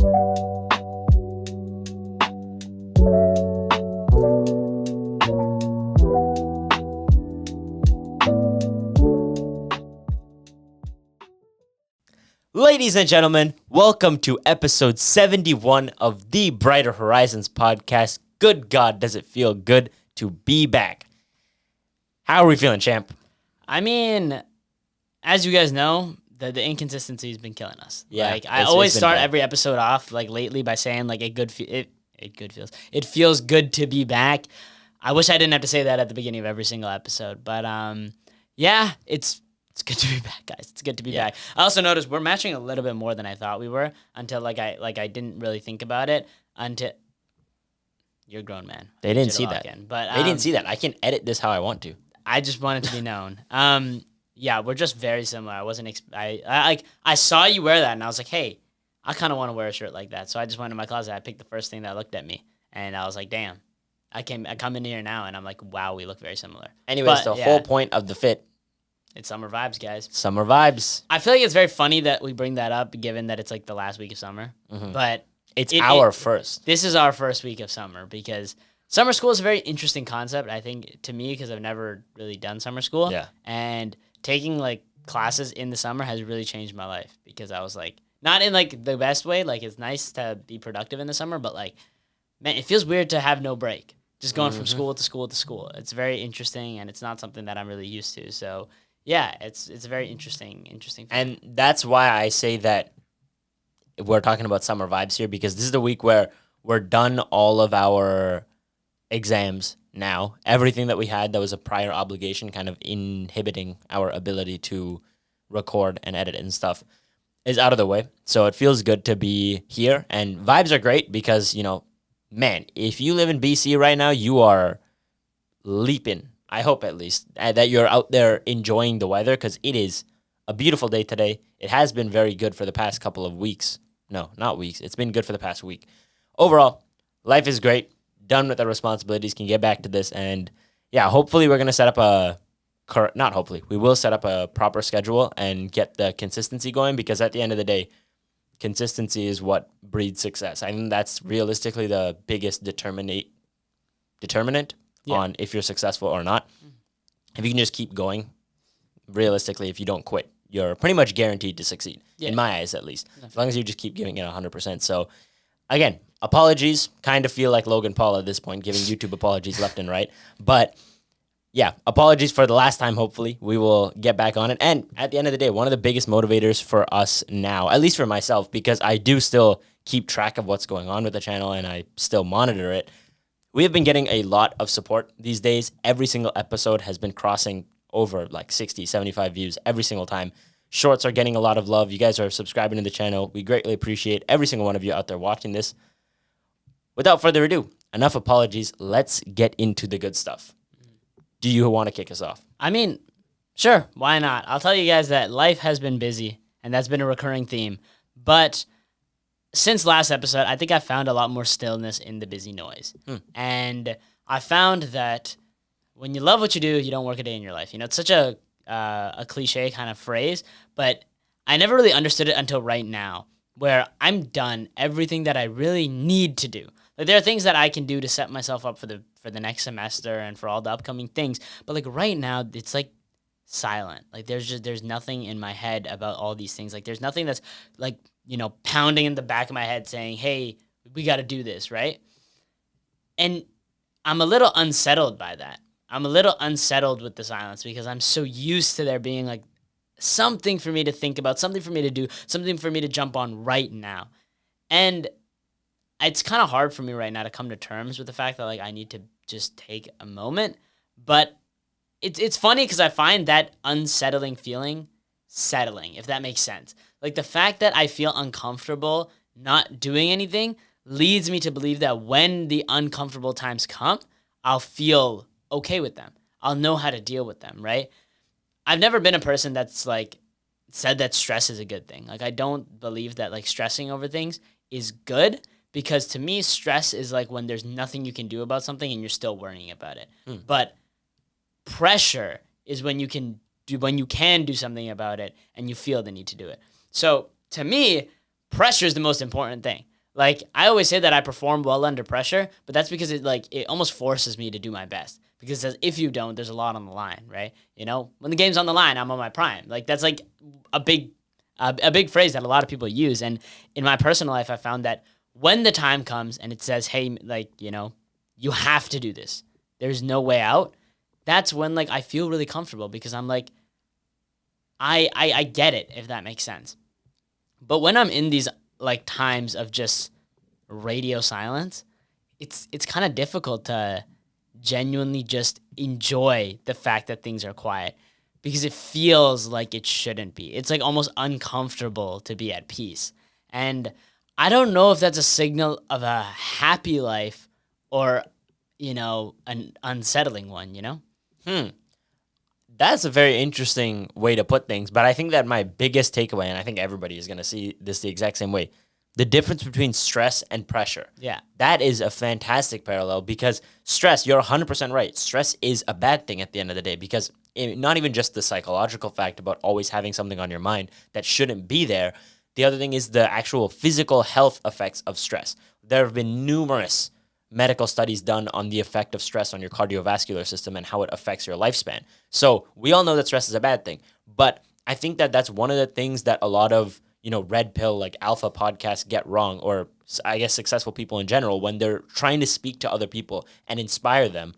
Ladies and gentlemen, welcome to episode 71 of the Brighter Horizons podcast. Good God, does it feel good to be back. How are we feeling, champ? I mean, as you guys know, the inconsistency has been killing us. Yeah, like I it's always been start bad. every episode off like lately by saying like it feels good to be back. I wish I didn't have to say that at the beginning of every single episode, but yeah, it's good to be back, guys. It's good to be back. I also noticed we're matching a little bit more than I thought we were until I didn't really think about it until you're a grown man. They didn't see that. But They didn't see that. I can edit this how I want to. I just want it to be known. Yeah, we're just very similar. I wasn't. I saw you wear that, and I was like, hey, I kind of want to wear a shirt like that. So I just went to my closet. I picked the first thing that looked at me, and I was like, damn. I come in here now, and I'm like, wow, we look very similar. Anyways, the whole point of the fit. It's summer vibes, guys. Summer vibes. I feel like it's very funny that we bring that up, given that it's like the last week of summer. Mm-hmm. But It's our first. This is our first week of summer because summer school is a very interesting concept, I think, to me, because I've never really done summer school. Yeah. And taking like classes in the summer has really changed my life because I was like, not in like the best way. Like it's nice to be productive in the summer, but like, man, it feels weird to have no break. Just going from school to school to school. It's very interesting, and it's not something that I'm really used to. So yeah, it's a very interesting. And that's why I say that we're talking about summer vibes here, because this is the week where we're done all of our exams now. Everything that we had that was a prior obligation kind of inhibiting our ability to record and edit and stuff is out of the way. So it feels good to be here, and vibes are great because, man, if you live in BC right now, you are leaping. I hope at least that you're out there enjoying the weather, because it is a beautiful day today. It has been very good for the past couple of weeks. No, not weeks. It's been good for the past week. Overall, life is great. Done with the responsibilities. Can get back to this. And yeah, hopefully we're going to set up we will set up a proper schedule and get the consistency going, because at the end of the day, consistency is what breeds success. I think that's realistically the biggest determinant on if you're successful or not. If you can just keep going, realistically, if you don't quit, you're pretty much guaranteed to succeed, in my eyes at least, as long as you just keep giving it 100%. So, again, apologies. Kind of feel like Logan Paul at this point, giving YouTube apologies left and right. But, yeah, apologies for the last time, hopefully. We will get back on it. And at the end of the day, one of the biggest motivators for us now, at least for myself, because I do still keep track of what's going on with the channel and I still monitor it, we have been getting a lot of support these days. Every single episode has been crossing over like 60, 75 views every single time. Shorts are getting a lot of love. You guys are subscribing to the channel. We greatly appreciate every single one of you out there watching this. Without further ado, enough apologies. Let's get into the good stuff. Do you want to kick us off? I mean, sure, why not? I'll tell you guys that life has been busy, and that's been a recurring theme. But since last episode, I think I found a lot more stillness in the busy noise. And I found that when you love what you do, you don't work a day in your life. It's such a cliche kind of phrase, but I never really understood it until right now, where I'm done everything that I really need to do. Like there are things that I can do to set myself up for the next semester and for all the upcoming things, but like right now, it's like silent. Like there's nothing in my head about all these things. Like there's nothing that's like, pounding in the back of my head saying, hey, we got to do this, right? And I'm a little unsettled by that. I'm a little unsettled with the silence because I'm so used to there being like something for me to think about, something for me to do, something for me to jump on right now. And it's kind of hard for me right now to come to terms with the fact that like I need to just take a moment. But it's funny because I find that unsettling feeling settling, if that makes sense. Like the fact that I feel uncomfortable not doing anything leads me to believe that when the uncomfortable times come, I'll feel okay with them. I'll know how to deal with them, right? I've never been a person that's like said that stress is a good thing. Like I don't believe that like stressing over things is good, because to me stress is like when there's nothing you can do about something and you're still worrying about it. But pressure is when you can do something about it and you feel the need to do it. So to me, pressure is the most important thing. Like, I always say that I perform well under pressure, but that's because it almost forces me to do my best. Because it says if you don't, there's a lot on the line, right? You know, when the game's on the line, I'm on my prime. Like, that's like a big a big phrase that a lot of people use. And in my personal life, I found that when the time comes and it says, hey, like, you know, you have to do this, there's no way out. That's when like I feel really comfortable because I'm like, I get it, if that makes sense. But when I'm in these like times of just radio silence, it's kind of difficult to genuinely just enjoy the fact that things are quiet because it feels like it shouldn't be. It's like almost uncomfortable to be at peace. And I don't know if that's a signal of a happy life or, you know, an unsettling one, you know? That's a very interesting way to put things, but I think that my biggest takeaway, and I think everybody is going to see this the exact same way, the difference between stress and pressure. Yeah. That is a fantastic parallel because stress, you're 100% right. Stress is a bad thing at the end of the day because not even just the psychological fact about always having something on your mind that shouldn't be there. The other thing is the actual physical health effects of stress. There have been numerous medical studies done on the effect of stress on your cardiovascular system and how it affects your lifespan. So we all know that stress is a bad thing, but I think that that's one of the things that a lot of, you know, red pill like alpha podcasts get wrong, or I guess successful people in general, when they're trying to speak to other people and inspire them,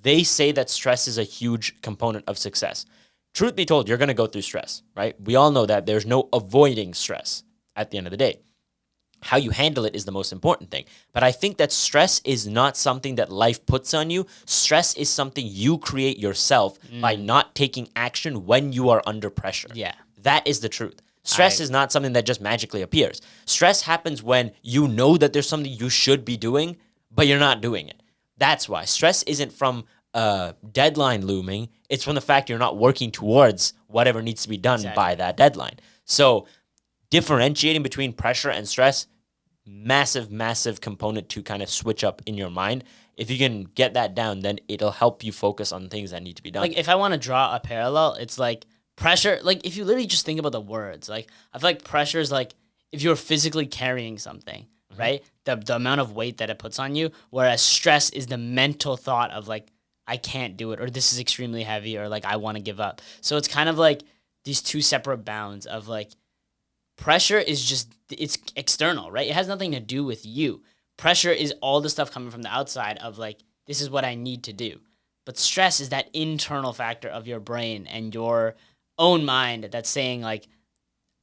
they say that stress is a huge component of success. Truth be told, you're going to go through stress, right? We all know that there's no avoiding stress at the end of the day. How you handle it is the most important thing. But I think that stress is not something that life puts on you. Stress is something you create yourself by not taking action when you are under pressure. Yeah. That is the truth. Stress is not something that just magically appears. Stress happens when you know that there's something you should be doing, but you're not doing it. That's why. Stress isn't from a deadline looming. It's from the fact you're not working towards whatever needs to be done by that deadline. So differentiating between pressure and stress, massive component to kind of switch up in your mind. If you can get that down, then it'll help you focus on things that need to be done. Like if I want to draw a parallel, it's like pressure, like if you literally just think about the words, like I feel like pressure is like if you're physically carrying something, right? The amount of weight that it puts on you, whereas stress is the mental thought of like, I can't do it, or this is extremely heavy, or like I want to give up. So it's kind of like these two separate bounds of like pressure is just, it's external, right? It has nothing to do with you. Pressure is all the stuff coming from the outside of like, this is what I need to do. But stress is that internal factor of your brain and your own mind that's saying like,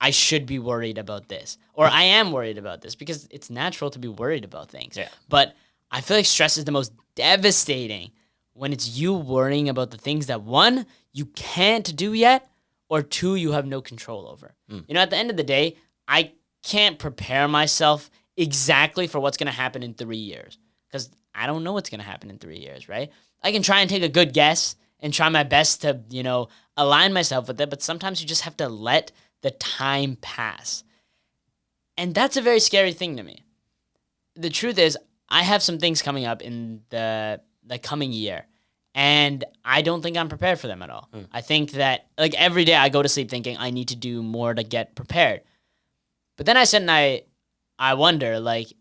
I should be worried about this, or I am worried about this, because it's natural to be worried about things. Yeah. But I feel like stress is the most devastating when it's you worrying about the things that, one, you can't do yet, or two, you have no control over. You know, at the end of the day, I can't prepare myself exactly for what's going to happen in 3 years, because I don't know what's going to happen in 3 years, right? I can try and take a good guess and try my best to, you know, align myself with it, but sometimes you just have to let the time pass. And that's a very scary thing to me. The truth is, I have some things coming up in the coming year, and I don't think I'm prepared for them at all. I think that, like, every day I go to sleep thinking I need to do more to get prepared. But then I sit and I wonder, like,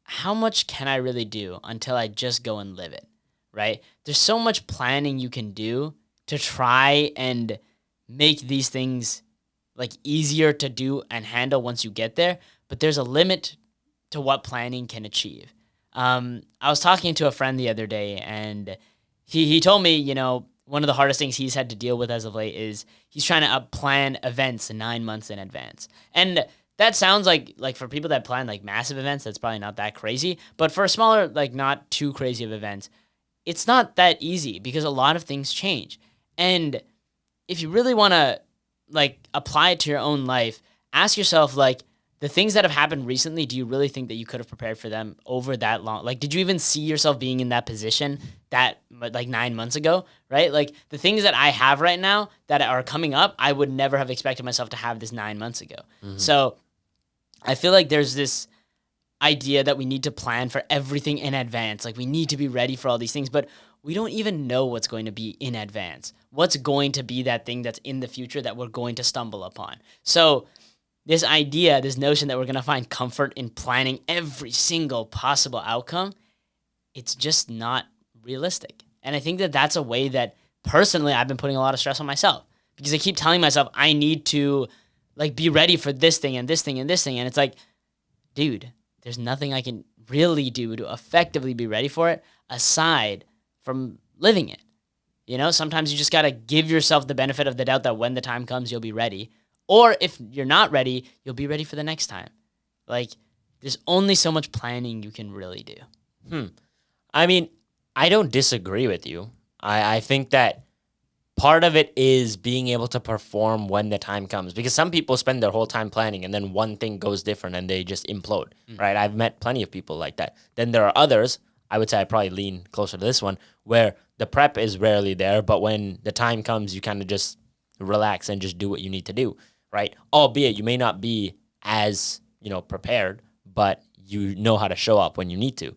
how much can I really do until I just go and live it, right? There's so much planning you can do to try and make these things, like, easier to do and handle once you get there, but there's a limit to what planning can achieve. I was talking to a friend the other day, and he told me, you know, one of the hardest things he's had to deal with as of late is he's trying to plan events 9 months in advance. And that sounds like for people that plan like massive events, that's probably not that crazy. But for smaller, like not too crazy of events, it's not that easy because a lot of things change. And if you really want to like apply it to your own life, ask yourself, like, the things that have happened recently, do you really think that you could have prepared for them over that long? Like, did you even see yourself being in that position that like 9 months ago, right? Like the things that I have right now that are coming up, I would never have expected myself to have this 9 months ago. So I feel like there's this idea that we need to plan for everything in advance. Like we need to be ready for all these things, but we don't even know what's going to be in advance. What's going to be that thing that's in the future that we're going to stumble upon. So this idea, this notion that we're going to find comfort in planning every single possible outcome, it's just not realistic. And I think that that's a way that personally I've been putting a lot of stress on myself because I keep telling myself I need to like be ready for this thing and this thing and this thing. And it's like, dude, there's nothing I can really do to effectively be ready for it aside from living it. You know, sometimes you just got to give yourself the benefit of the doubt that when the time comes, you'll be ready. Or if you're not ready, you'll be ready for the next time. Like, there's only so much planning you can really do. I mean, I don't disagree with you. I think that part of it is being able to perform when the time comes, because some people spend their whole time planning and then one thing goes different and they just implode, right? I've met plenty of people like that. Then there are others, I would say I probably lean closer to this one, where the prep is rarely there, but when the time comes, you kind of just relax and just do what you need to do, right? Albeit you may not be as, prepared, but you know how to show up when you need to.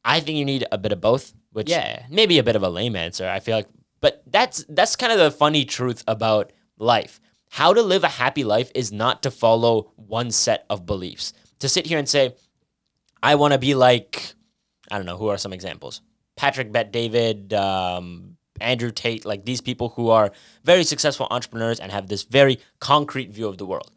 I think you need a bit of both, which maybe a bit of a lame answer, I feel like. But that's kind of the funny truth about life. How to live a happy life is not to follow one set of beliefs. To sit here and say, I want to be like, I don't know, who are some examples? Patrick Bet-David, Andrew Tate, like these people who are very successful entrepreneurs and have this very concrete view of the world.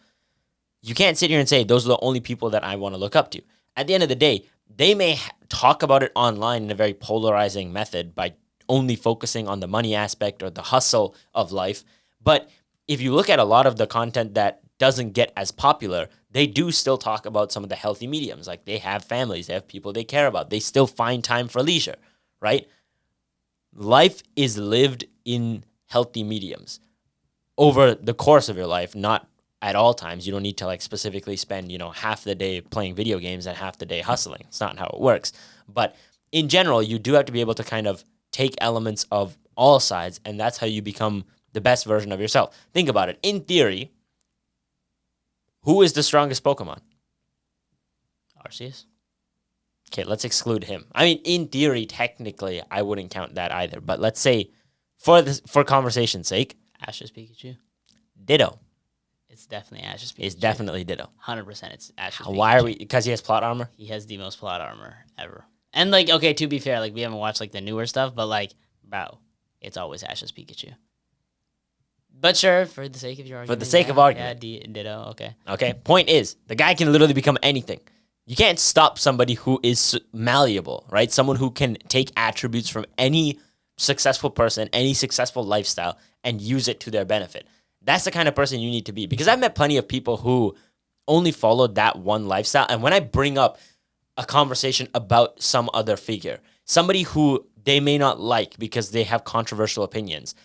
You can't sit here and say, those are the only people that I want to look up to. At the end of the day, they may talk about it online in a very polarizing method by only focusing on the money aspect or the hustle of life. But if you look at a lot of the content that doesn't get as popular, they do still talk about some of the healthy mediums. Like they have families, they have people they care about. They still find time for leisure, right? Life is lived in healthy mediums over the course of your life, not at all times. You don't need to like specifically spend, half the day playing video games and half the day hustling. It's not how it works. But in general, you do have to be able to kind of take elements of all sides, and that's how you become the best version of yourself. Think about it. In theory, who is the strongest Pokemon? Arceus. Okay, let's exclude him. I mean, in theory, technically, I wouldn't count that either. But let's say, for conversation's sake, Ash's Pikachu. Ditto. It's definitely Ash's Pikachu. It's definitely Ditto. 100%. It's Ash's Pikachu. Why are we? Because he has plot armor? He has the most plot armor ever. And, like, okay, to be fair, like, we haven't watched, like, the newer stuff, but, like, bro, it's always Ash's Pikachu. But sure, for the sake of your argument. For the sake of argument. Yeah, ditto, okay. Okay, point is, the guy can literally become anything. You can't stop somebody who is malleable, right? Someone who can take attributes from any successful person, any successful lifestyle, and use it to their benefit. That's the kind of person you need to be. Because I've met plenty of people who only followed that one lifestyle. And when I bring up a conversation about some other figure, somebody who they may not like because they have controversial opinions,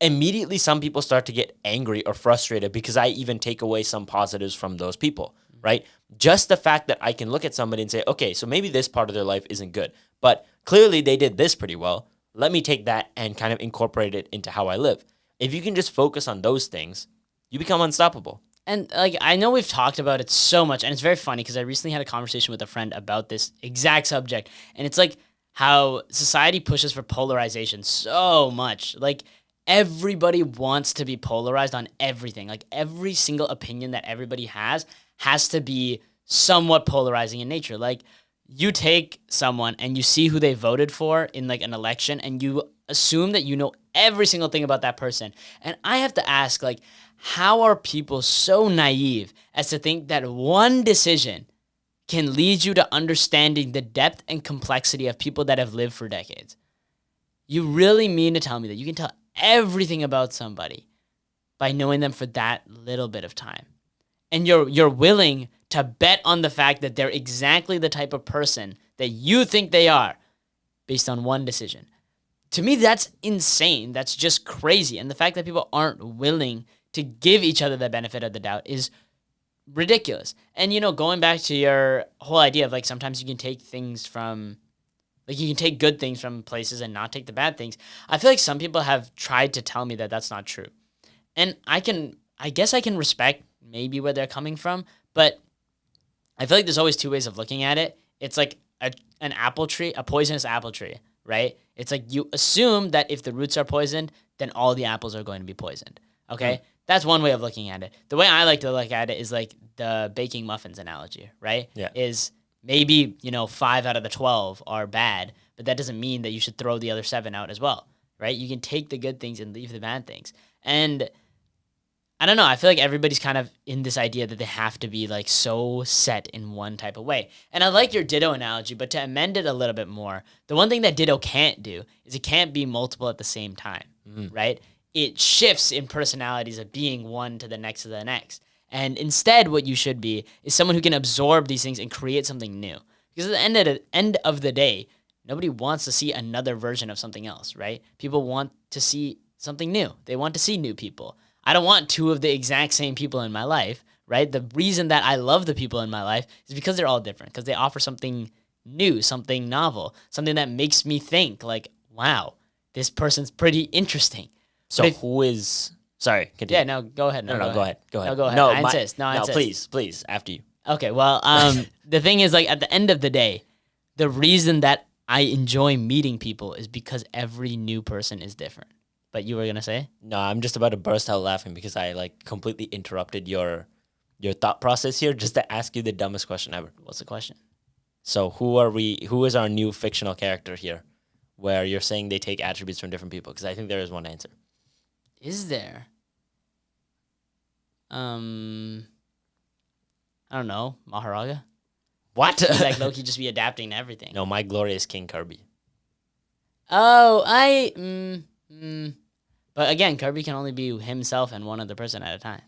immediately some people start to get angry or frustrated because I even take away some positives from those people, right? Just the fact that I can look at somebody and say, okay, so maybe this part of their life isn't good, but clearly they did this pretty well. Let me take that and kind of incorporate it into how I live. If you can just focus on those things, you become unstoppable. And, like, I know we've talked about it so much, and it's very funny because I recently had a conversation with a friend about this exact subject, and it's like how society pushes for polarization so much. Like, everybody wants to be polarized on everything. Like, every single opinion that everybody has to be somewhat polarizing in nature. Like, you take someone and you see who they voted for in, like, an election, and you assume that you know every single thing about that person. And I have to ask, like, how are people so naive as to think that one decision can lead you to understanding the depth and complexity of people that have lived for decades? You really mean to tell me that you can tell everything about somebody by knowing them for that little bit of time? And you're willing to bet on the fact that they're exactly the type of person that you think they are based on one decision. To me, that's insane. That's just crazy. And the fact that people aren't willing to give each other the benefit of the doubt is ridiculous. And, going back to your whole idea of, like, sometimes you can take things from, like, you can take good things from places and not take the bad things. I feel like some people have tried to tell me that that's not true. And I guess I can respect maybe where they're coming from, but I feel like there's always two ways of looking at it. It's like an apple tree, a poisonous apple tree, right? It's like you assume that if the roots are poisoned, then all the apples are going to be poisoned. Okay? That's one way of looking at it. The way I like to look at it is like the baking muffins analogy, right? Yeah. Is maybe, 5 out of the 12 are bad, but that doesn't mean that you should throw the other 7 out as well, right? You can take the good things and leave the bad things. And I don't know. I feel like everybody's kind of in this idea that they have to be like so set in one type of way. And I like your Ditto analogy, but to amend it a little bit more, the one thing that Ditto can't do is it can't be multiple at the same time, right? It shifts in personalities of being one to the next to the next. And instead, what you should be is someone who can absorb these things and create something new. Because at the end of the day, nobody wants to see another version of something else, right? People want to see something new. They want to see new people. I don't want 2 of the exact same people in my life, right? The reason that I love the people in my life is because they're all different, because they offer something new, something novel, something that makes me think like, wow, this person's pretty interesting. So who is... Sorry, continue. Yeah, no, go ahead. No, go ahead. No, go ahead. I insist. No, I insist. Please, after you. Okay, well, the thing is, like, at the end of the day, the reason that I enjoy meeting people is because every new person is different. But you were going to say? No, I'm just about to burst out laughing because I, like, completely interrupted your thought process here just to ask you the dumbest question ever. What's the question? So who is our new fictional character here where you're saying they take attributes from different people? Because I think there is one answer. Is there? I don't know. Maharaga? What? Like Loki just be adapting to everything. No, my glorious King Kirby. Oh, But again, Kirby can only be himself and one other person at a time.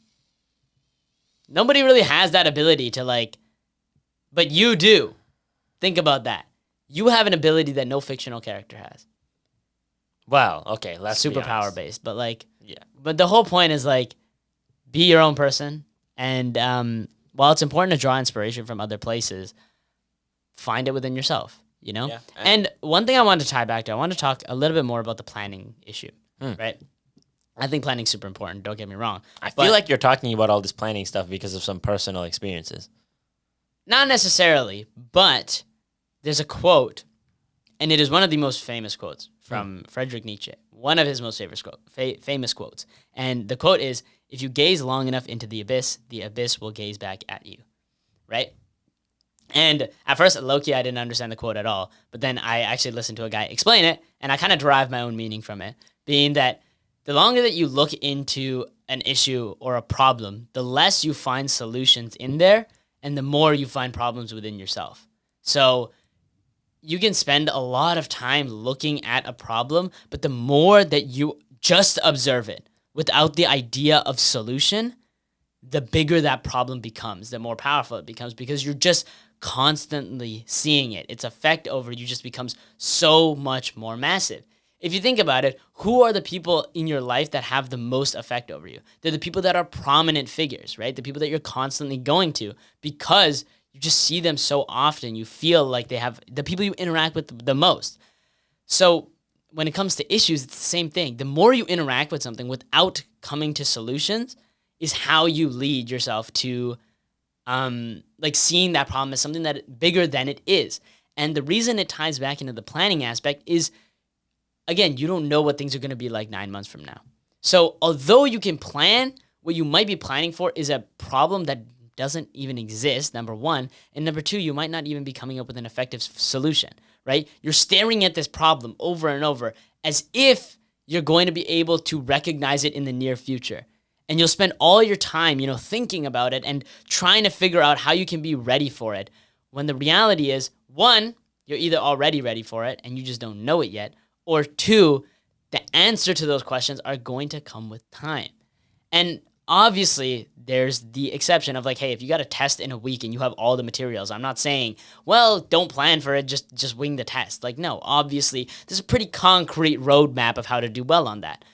Nobody really has that ability to like, but you do. Think about that. You have an ability that no fictional character has. Wow. Okay. Let's Superpower based, but like, yeah. But the whole point is like, be your own person, and while it's important to draw inspiration from other places, find it within yourself. You know. Yeah. And one thing I wanted to tie back to, I want to talk a little bit more about the planning issue, right? I think planning's super important. Don't get me wrong. I feel like you're talking about all this planning stuff because of some personal experiences. Not necessarily, but there's a quote, and it is one of the most famous quotes from Friedrich Nietzsche, one of his most famous quotes. And the quote is, if you gaze long enough into the abyss will gaze back at you, right? And at first, low-key, I didn't understand the quote at all, but then I actually listened to a guy explain it, and I kind of derived my own meaning from it, being that the longer that you look into an issue or a problem, the less you find solutions in there, and the more you find problems within yourself. So you can spend a lot of time looking at a problem, but the more that you just observe it without the idea of solution, the bigger that problem becomes, the more powerful it becomes, because you're just constantly seeing it. Its effect over you just becomes so much more massive. If you think about it, who are the people in your life that have the most effect over you? They're the people that are prominent figures, right? The people that you're constantly going to because you just see them so often. You feel like they have the people you interact with the most. So when it comes to issues, it's the same thing. The more you interact with something without coming to solutions is how you lead yourself to like seeing that problem as something that bigger than it is. And the reason it ties back into the planning aspect is, again, you don't know what things are going to be like 9 months from now. So although you can plan, what you might be planning for is a problem that doesn't even exist, number one. And number two, you might not even be coming up with an effective solution, right? You're staring at this problem over and over as if you're going to be able to recognize it in the near future. And you'll spend all your time, thinking about it and trying to figure out how you can be ready for it. When the reality is, one, you're either already ready for it and you just don't know it yet, or two, the answer to those questions are going to come with time. And obviously, there's the exception of like, hey, if you got a test in a week and you have all the materials, I'm not saying, well, don't plan for it, just wing the test. Like, no, obviously, there's a pretty concrete roadmap of how to do well on that.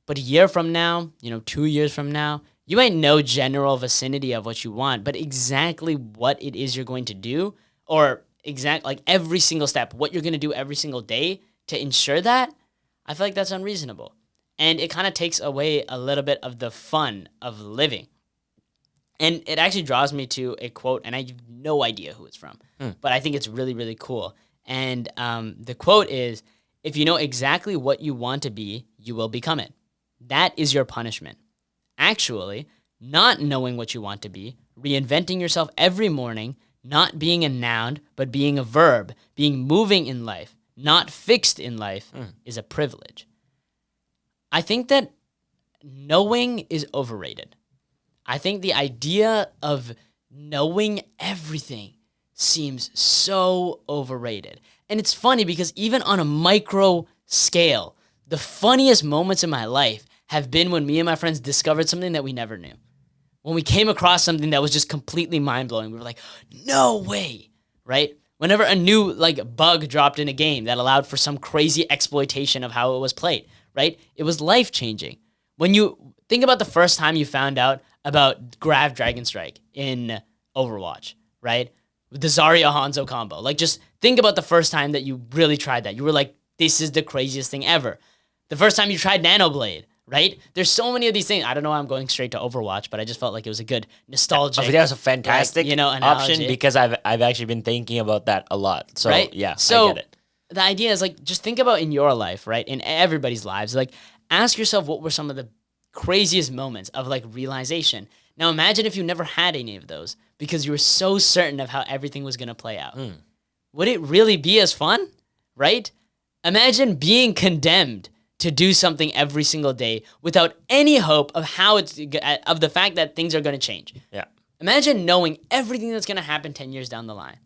But a year from now, 2 years from now, you might know general vicinity of what you want, but exactly what it is you're going to do, or like every single step, what you're going to do every single day to ensure that, I feel like that's unreasonable. And it kind of takes away a little bit of the fun of living. And it actually draws me to a quote, and I have no idea who it's from, but I think it's really, really cool. And the quote is, if you know exactly what you want to be, you will become it. That is your punishment. actually not knowing what you want to be, reinventing yourself every morning, not being a noun, but being a verb, being moving in life, not fixed in life, is a privilege. I think that knowing is overrated. I think the idea of knowing everything seems so overrated. And it's funny because even on a micro scale, the funniest moments in my life have been when me and my friends discovered something that we never knew. When we came across something that was just completely mind-blowing, we were like, no way, right? Whenever a new bug dropped in a game that allowed for some crazy exploitation of how it was played, right? It was life-changing. When you think about the first time you found out about Grav Dragon Strike in Overwatch, right? With the Zarya Hanzo combo. Just think about the first time that you really tried that. You were like, this is the craziest thing ever. The first time you tried Nano Blade, right? There's so many of these things. I don't know why I'm going straight to Overwatch, but I just felt like it was a good nostalgic. I think that was a fantastic analogy. option because I've actually been thinking about that a lot. So right? yeah, so I get it. The idea is just think about in your life, right? In everybody's lives, ask yourself what were some of the craziest moments of realization. Now imagine if you never had any of those because you were so certain of how everything was going to play out. Would it really be as fun, right? Imagine being condemned to do something every single day without any hope of of the fact that things are going to change. Yeah. Imagine knowing everything that's going to happen 10 years down the line.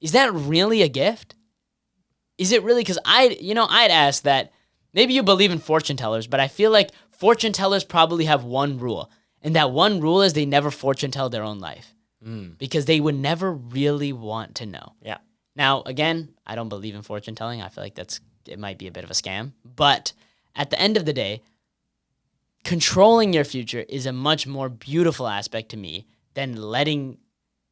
Is that really a gift? Is it really? Because I'd ask that maybe you believe in fortune tellers, but I feel like fortune tellers probably have one rule. And that one rule is they never fortune tell their own life because they would never really want to know. Yeah. Now, again, I don't believe in fortune telling. I feel like it might be a bit of a scam. But at the end of the day, controlling your future is a much more beautiful aspect to me than letting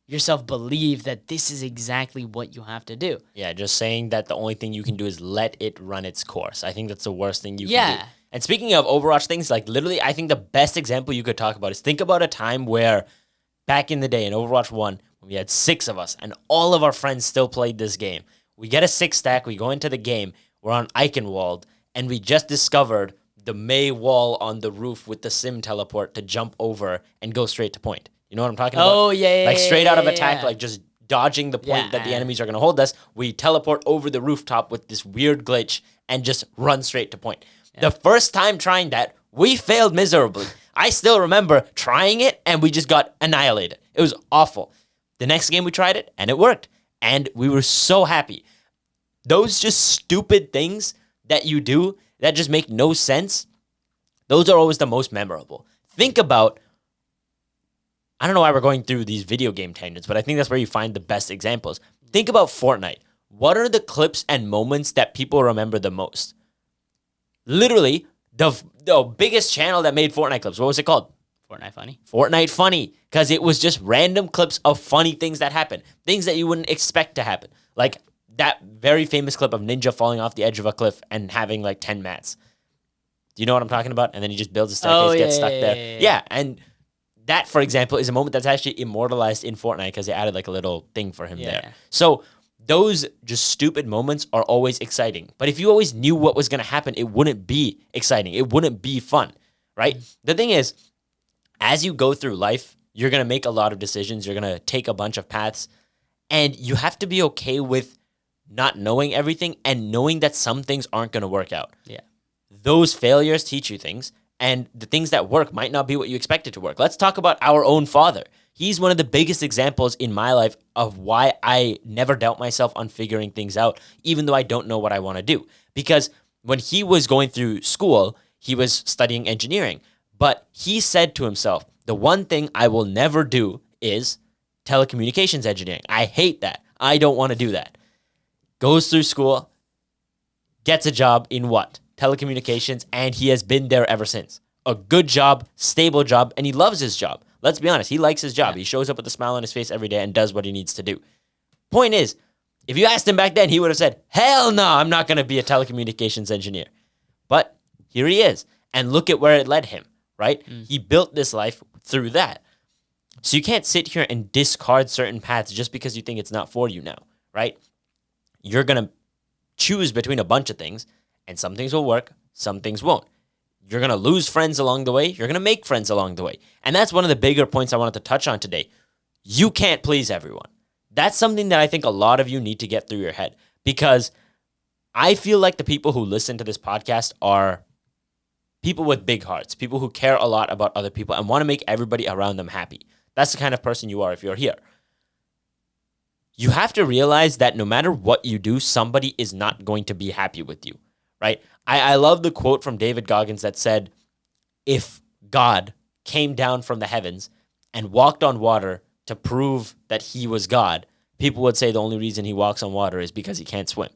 yourself believe that this is exactly what you have to do. Yeah, just saying that the only thing you can do is let it run its course. I think that's the worst thing you can do. And speaking of Overwatch things, literally, I think the best example you could talk about is think about a time where back in the day in Overwatch 1, we had 6 of us and all of our friends still played this game. We get a 6 stack, we go into the game, we're on Eichenwald, and we just discovered the May wall on the roof with the sim teleport to jump over and go straight to point. You know what I'm talking about? Oh, yeah. Straight out of attack, just dodging the point that the enemies are going to hold us. We teleport over the rooftop with this weird glitch and just run straight to point. Yeah. The first time trying that, we failed miserably. I still remember trying it, and we just got annihilated. It was awful. The next game we tried it, and it worked. And we were so happy. Those just stupid things that you do that just make no sense, those are always the most memorable. Think about, I don't know why we're going through these video game tangents, but I think that's where you find the best examples. Think about Fortnite. What are the clips and moments that people remember the most? Literally, the biggest channel that made Fortnite clips, what was it called? Fortnite Funny. Fortnite Funny, because it was just random clips of funny things that happen, things that you wouldn't expect to happen. Like that very famous clip of Ninja falling off the edge of a cliff and having 10 mats. Do you know what I'm talking about? And then he just builds a staircase, gets stuck there. Yeah, and that, for example, is a moment that's actually immortalized in Fortnite because they added a little thing for him there. So those just stupid moments are always exciting. But if you always knew what was going to happen, it wouldn't be exciting. It wouldn't be fun, right? The thing is, as you go through life, you're going to make a lot of decisions. You're going to take a bunch of paths. And you have to be okay with not knowing everything and knowing that some things aren't going to work out. Yeah. Those failures teach you things. And the things that work might not be what you expected to work. Let's talk about our own father. He's one of the biggest examples in my life of why I never doubt myself on figuring things out, even though I don't know what I want to do. Because when he was going through school, he was studying engineering. But he said to himself, the one thing I will never do is telecommunications engineering. I hate that. I don't want to do that. Goes through school, gets a job in what? Telecommunications, and he has been there ever since. A good job, stable job, and he loves his job. Let's be honest, he likes his job. Yeah. He shows up with a smile on his face every day and does what he needs to do. Point is, if you asked him back then, he would have said, hell no, I'm not going to be a telecommunications engineer. But here he is, and look at where it led him, right? He built this life through that. So you can't sit here and discard certain paths just because you think it's not for you now, right? You're going to choose between a bunch of things, and some things will work, some things won't. You're going to lose friends along the way. You're going to make friends along the way. And that's one of the bigger points I wanted to touch on today. You can't please everyone. That's something that I think a lot of you need to get through your head, because I feel like the people who listen to this podcast are people with big hearts, people who care a lot about other people and want to make everybody around them happy. That's the kind of person you are if you're here. You have to realize that no matter what you do, somebody is not going to be happy with you, right? I love the quote from David Goggins that said, if God came down from the heavens and walked on water to prove that he was God, people would say the only reason he walks on water is because he can't swim,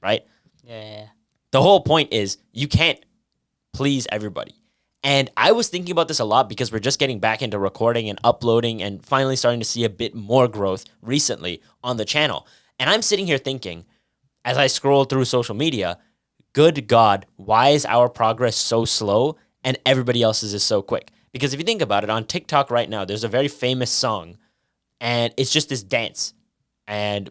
right? Yeah. The whole point is you can't please everybody. And I was thinking about this a lot because we're just getting back into recording and uploading and finally starting to see a bit more growth recently on the channel. And I'm sitting here thinking, as I scroll through social media, good God, why is our progress so slow and everybody else's is so quick? Because if you think about it, on TikTok right now, there's a very famous song, and it's just this dance. And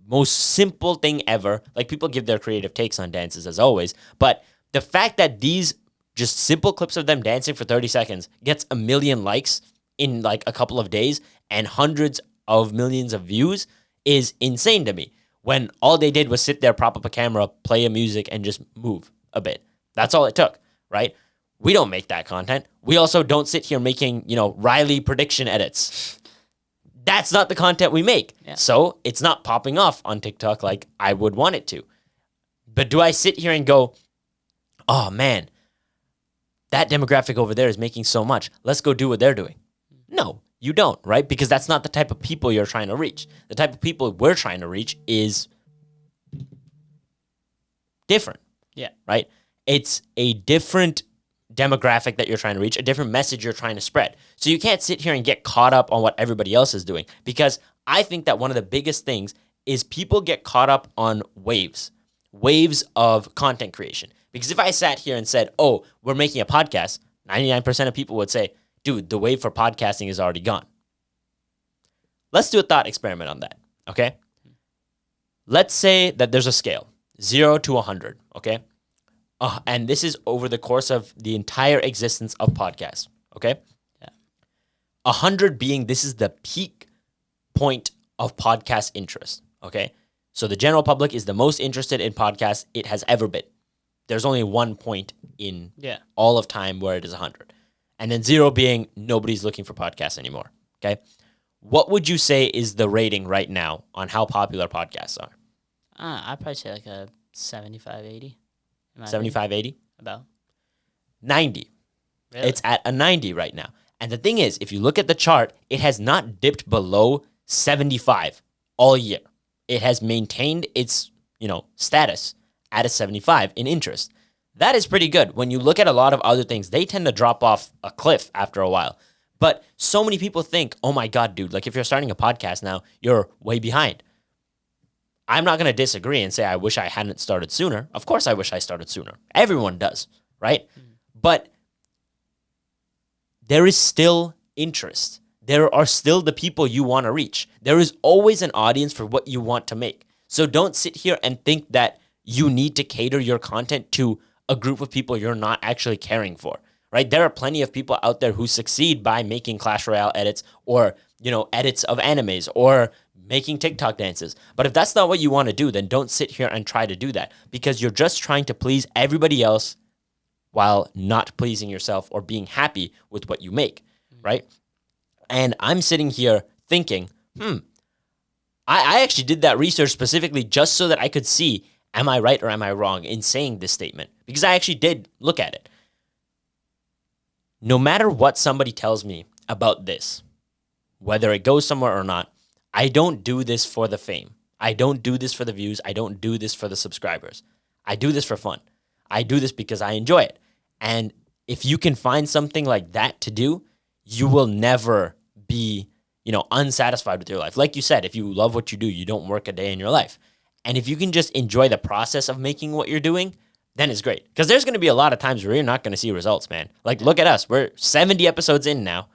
most simple thing ever, like people give their creative takes on dances as always, but the fact that these just simple clips of them dancing for 30 seconds gets 1 million likes in like a couple of days and hundreds of millions of views is insane to me. When all they did was sit there, prop up a camera, play a music, and just move a bit. That's all it took, right? We don't make that content. We also don't sit here making, Riley prediction edits. That's not the content we make. Yeah. So it's not popping off on TikTok like I would want it to. But do I sit here and go, oh man, that demographic over there is making so much, let's go do what they're doing? No, you don't, right? Because that's not the type of people you're trying to reach. The type of people we're trying to reach is different. Yeah. Right? It's a different demographic that you're trying to reach, a different message you're trying to spread. So you can't sit here and get caught up on what everybody else is doing, because I think that one of the biggest things is people get caught up on waves of content creation. Because if I sat here and said, oh, we're making a podcast, 99% of people would say, dude, the wave for podcasting is already gone. Let's do a thought experiment on that, okay? Let's say that there's a scale, 0 to 100, okay? And this is over the course of the entire existence of podcasts, okay? Yeah. 100 being this is the peak point of podcast interest, okay? So the general public is the most interested in podcasts it has ever been. There's only one point in all of time where it is 100. And then 0 being nobody's looking for podcasts anymore, okay? What would you say is the rating right now on how popular podcasts are? I'd probably say like a 75, 80. 75, 80? About. 90. Really? It's at a 90 right now. And the thing is, if you look at the chart, it has not dipped below 75 all year. It has maintained its, status at a 75 in interest. That is pretty good. When you look at a lot of other things, they tend to drop off a cliff after a while. But so many people think, oh my God, dude, like if you're starting a podcast now, you're way behind. I'm not going to disagree and say I wish I hadn't started sooner. Of course I wish I started sooner. Everyone does, right? But there is still interest. There are still the people you want to reach. There is always an audience for what you want to make. So don't sit here and think that you need to cater your content to a group of people you're not actually caring for, right? There are plenty of people out there who succeed by making Clash Royale edits or, edits of animes or making TikTok dances. But if that's not what you want to do, then don't sit here and try to do that, because you're just trying to please everybody else while not pleasing yourself or being happy with what you make, right? And I'm sitting here thinking, I actually did that research specifically just so that I could see, am I right or am I wrong in saying this statement? Because I actually did look at it. No matter what somebody tells me about this, whether it goes somewhere or not, I don't do this for the fame. I don't do this for the views. I don't do this for the subscribers. I do this for fun. I do this because I enjoy it. And if you can find something like that to do, you will never be, unsatisfied with your life. Like you said, if you love what you do, you don't work a day in your life. And if you can just enjoy the process of making what you're doing, then it's great. Because there's going to be a lot of times where you're not going to see results, man. Like, look at us. We're 70 episodes in now.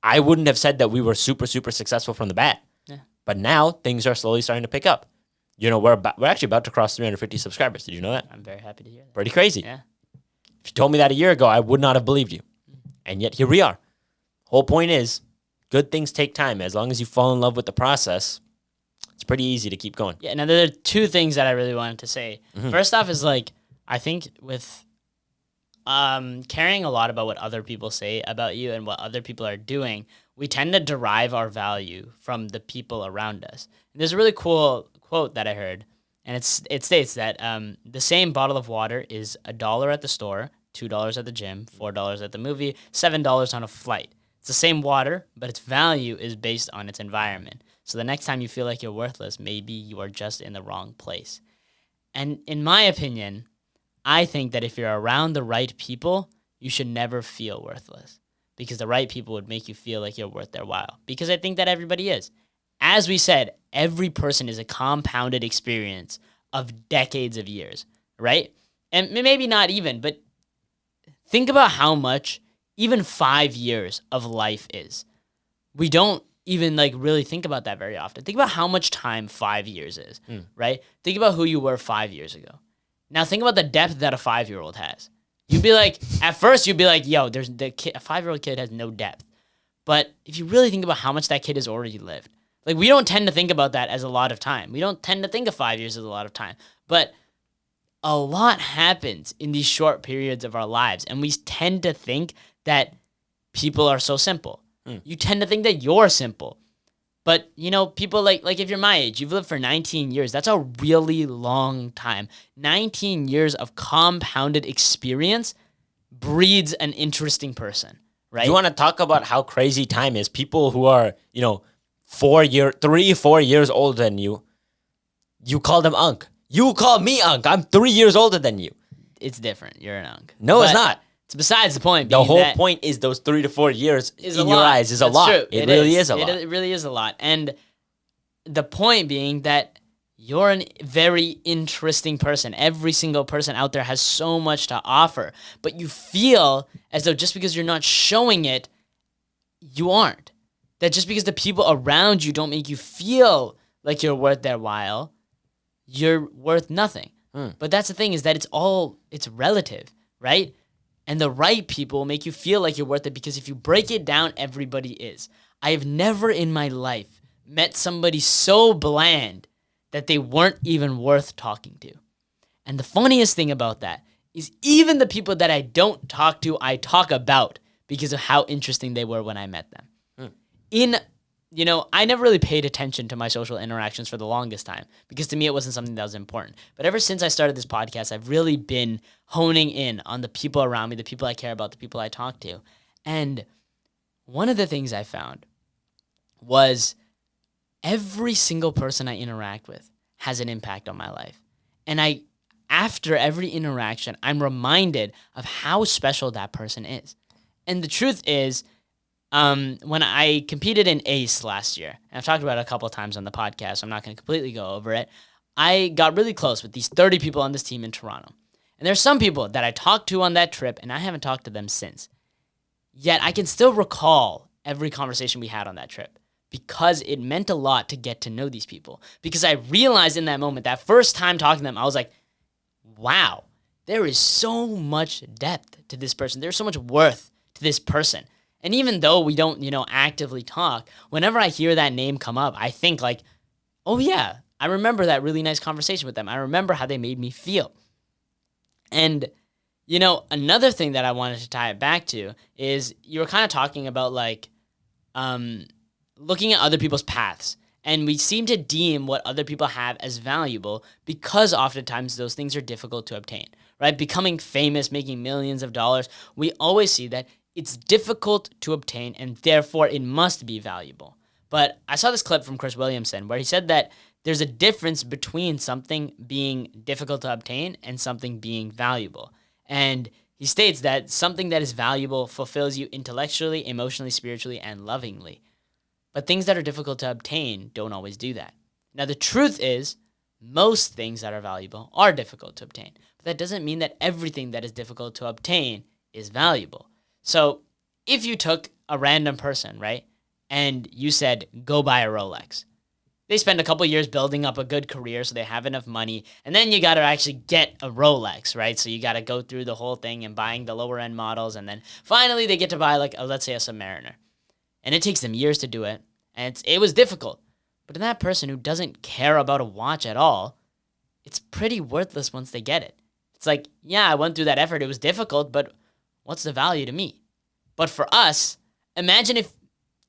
I wouldn't have said that we were super, super successful from the bat. Yeah. But now things are slowly starting to pick up. We're actually about to cross 350 subscribers. Did you know that? I'm very happy to hear that. Pretty crazy. Yeah. If you told me that a year ago, I would not have believed you. And yet here we are. Whole point is, good things take time. As long as you fall in love with the process, it's pretty easy to keep going. Yeah, now there are two things that I really wanted to say. First off is like, I think with caring a lot about what other people say about you and what other people are doing, we tend to derive our value from the people around us. And there's a really cool quote that I heard, and it states that the same bottle of water is $1 at the store, $2 at the gym, $4 at the movie, $7 on a flight. It's the same water, but its value is based on its environment. So the next time you feel like you're worthless, maybe you are just in the wrong place. And in my opinion, I think that if you're around the right people, you should never feel worthless, because the right people would make you feel like you're worth their while. Because I think that everybody is. As we said, every person is a compounded experience of decades of years, right? And maybe not even, but think about how much even 5 years of life is. We don't even like really think about that very often. Think about how much time 5 years is, right? Think about who you were 5 years ago. Now think about the depth that a 5-year-old has. You'd be like, at first you'd be like, yo, a 5-year-old kid has no depth. But if you really think about how much that kid has already lived, like we don't tend to think about that as a lot of time. We don't tend to think of 5 years as a lot of time. But a lot happens in these short periods of our lives. And we tend to think that people are so simple. You tend to think that you're simple. But, you know, people like if you're my age, you've lived for 19 years. That's a really long time. 19 years of compounded experience breeds an interesting person, right? You want to talk about how crazy time is? People who are, 3, 4 years older than you, you call them Unk. You call me Unk. I'm 3 years older than you. It's different. You're an Unk. No, it's not. It's besides the point. The whole point is those 3 to 4 years in your eyes is a lot. True. It really is a lot. It really is a lot. And the point being that you're a very interesting person. Every single person out there has so much to offer. But you feel as though just because you're not showing it, you aren't. That just because the people around you don't make you feel like you're worth their while, you're worth nothing. But that's the thing, is that it's relative, right? And the right people make you feel like you're worth it, because if you break it down, everybody is. I have never in my life met somebody so bland that they weren't even worth talking to. And the funniest thing about that is even the people that I don't talk to, I talk about because of how interesting they were when I met them. I never really paid attention to my social interactions for the longest time, because to me it wasn't something that was important. But ever since I started this podcast, I've really been honing in on the people around me, the people I care about, the people I talk to. And one of the things I found was every single person I interact with has an impact on my life. And after every interaction, I'm reminded of how special that person is. And the truth is, when I competed in ACE last year, and I've talked about it a couple of times on the podcast, so I'm not going to completely go over it, I got really close with these 30 people on this team in Toronto. And there's some people that I talked to on that trip, and I haven't talked to them since. Yet I can still recall every conversation we had on that trip, because it meant a lot to get to know these people. Because I realized in that moment, that first time talking to them, I was like, wow, there is so much depth to this person. There's so much worth to this person. And even though we don't, actively talk, whenever I hear that name come up, I think like, oh yeah, I remember that really nice conversation with them. I remember how they made me feel. And, another thing that I wanted to tie it back to is you were kind of talking about like looking at other people's paths. And we seem to deem what other people have as valuable because oftentimes those things are difficult to obtain, right? Becoming famous, making millions of dollars, we always see that it's difficult to obtain, and therefore it must be valuable. But I saw this clip from Chris Williamson where he said that there's a difference between something being difficult to obtain and something being valuable. And he states that something that is valuable fulfills you intellectually, emotionally, spiritually, and lovingly. But things that are difficult to obtain don't always do that. Now, the truth is, most things that are valuable are difficult to obtain. But that doesn't mean that everything that is difficult to obtain is valuable. So if you took a random person, right, and you said, go buy a Rolex, they spend a couple years building up a good career so they have enough money. And then you got to actually get a Rolex, right? So you got to go through the whole thing and buying the lower end models. And then finally they get to buy like, let's say a Submariner. And it takes them years to do it. And it was difficult. But in that person who doesn't care about a watch at all, it's pretty worthless once they get it. It's like, yeah, I went through that effort. It was difficult, but what's the value to me? But for us, imagine if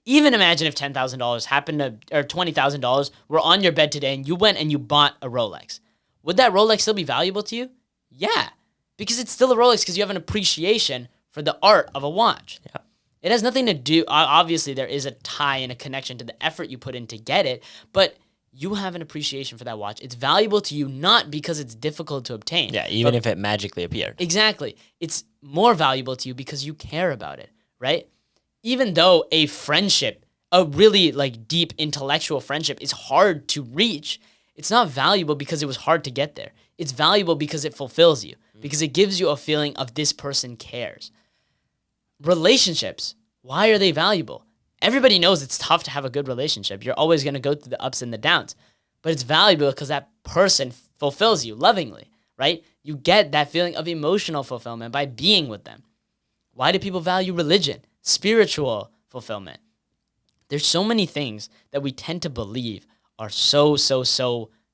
$10,000 happened to, or $20,000 were on your bed today and you went and you bought a Rolex. Would that Rolex still be valuable to you? Yeah, because it's still a Rolex because you have an appreciation for the art of a watch. Yeah. It has nothing to do, obviously there is a tie and a connection to the effort you put in to get it, but you have an appreciation for that watch. It's valuable to you not because it's difficult to obtain. Yeah, even if it magically appeared. Exactly. It's more valuable to you because you care about it, right? Even though a friendship, a really like deep intellectual friendship is hard to reach, it's not valuable because it was hard to get there. It's valuable because it fulfills you, because it gives you a feeling of this person cares. Relationships, why are they valuable? Everybody knows it's tough to have a good relationship. You're always going to go through the ups and the downs, but it's valuable because that person fulfills you lovingly, right? You get that feeling of emotional fulfillment by being with them. Why do people value religion? Spiritual fulfillment. There's so many things that we tend to believe are so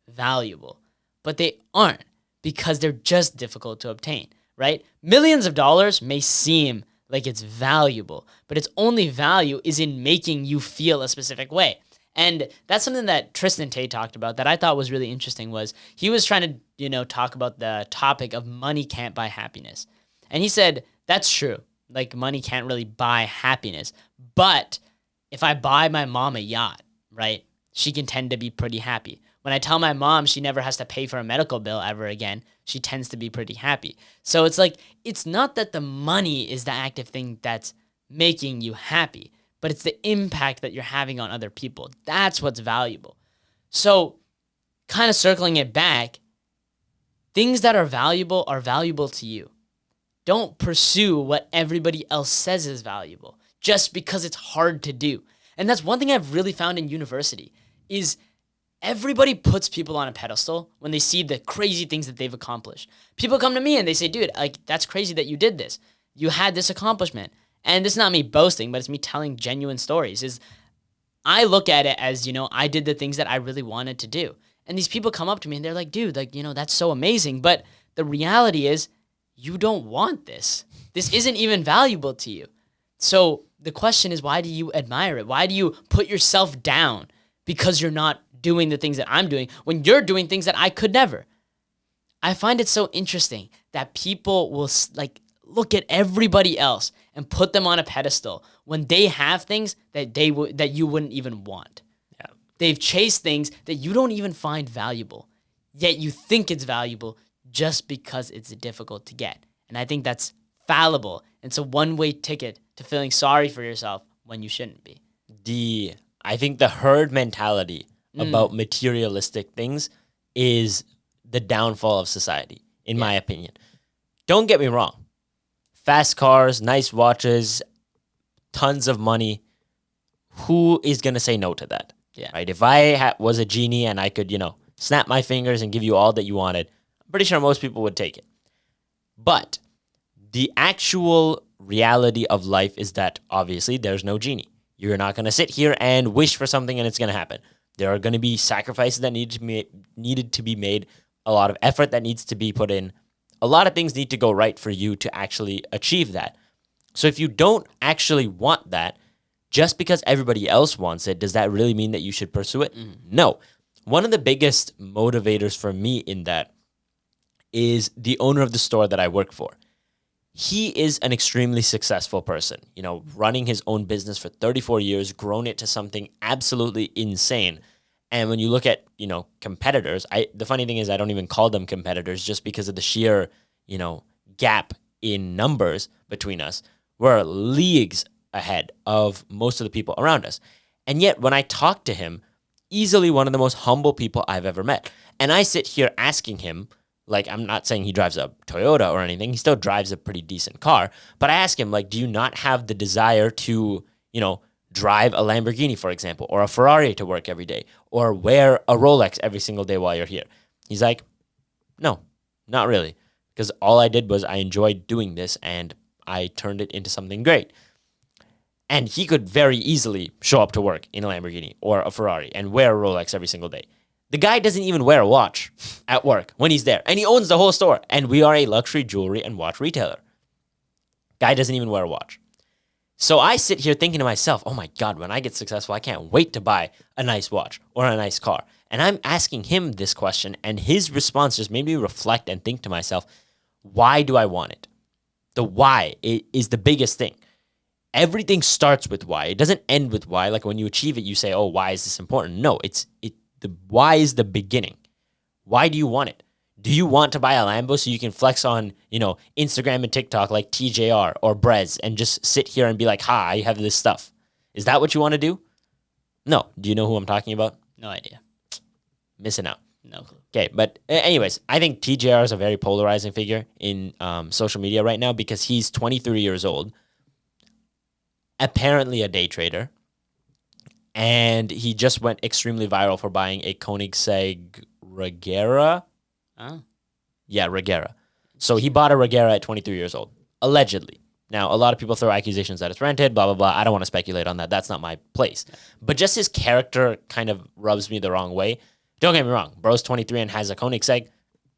valuable, but they aren't because they're just difficult to obtain, right? Millions of dollars may seem like it's valuable, but its only value is in making you feel a specific way. And that's something that Tristan Tate talked about that I thought was really interesting. Was he was trying to, talk about the topic of money can't buy happiness. And he said, that's true. Like money can't really buy happiness. But if I buy my mom a yacht, right, she can tend to be pretty happy. When I tell my mom she never has to pay for a medical bill ever again, she tends to be pretty happy. So it's like, it's not that the money is the active thing that's making you happy, but it's the impact that you're having on other people. That's what's valuable. So kind of circling it back, things that are valuable to you. Don't pursue what everybody else says is valuable just because it's hard to do. And that's one thing I've really found in university is everybody puts people on a pedestal when they see the crazy things that they've accomplished. People come to me and they say, dude, like, that's crazy that you did this. You had this accomplishment. And this is not me boasting, but it's me telling genuine stories. Is I look at it as, I did the things that I really wanted to do. And these people come up to me and they're like, dude, like, that's so amazing. But the reality is you don't want this. This isn't even valuable to you. So the question is, why do you admire it? Why do you put yourself down because you're not doing the things that I'm doing when you're doing things that I could never? I find it so interesting that people will like look at everybody else and put them on a pedestal when they have things that that you wouldn't even want. Yeah. They've chased things that you don't even find valuable, yet you think it's valuable just because it's difficult to get. And I think that's fallible. It's a one-way ticket to feeling sorry for yourself when you shouldn't be. I think the herd mentality about materialistic things is the downfall of society, in my opinion. Don't get me wrong. Fast cars, nice watches, tons of money. Who is going to say no to that? Yeah. Right? If I was a genie and I could, snap my fingers and give you all that you wanted, I'm pretty sure most people would take it. But the actual reality of life is that obviously there's no genie. You're not going to sit here and wish for something and it's going to happen. There are going to be sacrifices that needed to be made, a lot of effort that needs to be put in. A lot of things need to go right for you to actually achieve that. So if you don't actually want that, just because everybody else wants it, does that really mean that you should pursue it? No. One of the biggest motivators for me in that is the owner of the store that I work for. He is an extremely successful person, running his own business for 34 years, grown it to something absolutely insane. And when you look at, competitors, the funny thing is I don't even call them competitors just because of the sheer, gap in numbers between us. We're leagues ahead of most of the people around us. And yet when I talk to him, easily one of the most humble people I've ever met. And I sit here asking him, like, I'm not saying he drives a Toyota or anything. He still drives a pretty decent car. But I ask him, like, do you not have the desire to, drive a Lamborghini, for example, or a Ferrari to work every day, or wear a Rolex every single day while you're here? He's like, no, not really. Because all I did was I enjoyed doing this and I turned it into something great. And he could very easily show up to work in a Lamborghini or a Ferrari and wear a Rolex every single day. The guy doesn't even wear a watch at work when he's there. And he owns the whole store. And we are a luxury jewelry and watch retailer. Guy doesn't even wear a watch. So I sit here thinking to myself, oh my God, when I get successful, I can't wait to buy a nice watch or a nice car. And I'm asking him this question, and his response just made me reflect and think to myself, why do I want it? The why is the biggest thing. Everything starts with why. It doesn't end with why. Like when you achieve it, you say, oh, why is this important? No, the why is the beginning. Why do you want it? Do you want to buy a Lambo so you can flex on, Instagram and TikTok like TJR or Brez and just sit here and be like, ha, I have this stuff? Is that what you want to do? No. Do you know who I'm talking about? No idea. Missing out. No clue. Okay, but anyways, I think TJR is a very polarizing figure in social media right now because he's 23 years old, apparently a day trader, and he just went extremely viral for buying a Koenigsegg Regera. Oh. Yeah, Regera. So he bought a Regera at 23 years old, allegedly. Now, a lot of people throw accusations that it's rented, blah, blah, blah. I don't want to speculate on that. That's not my place. But just his character kind of rubs me the wrong way. Don't get me wrong. Bro's 23 and has a Koenigsegg.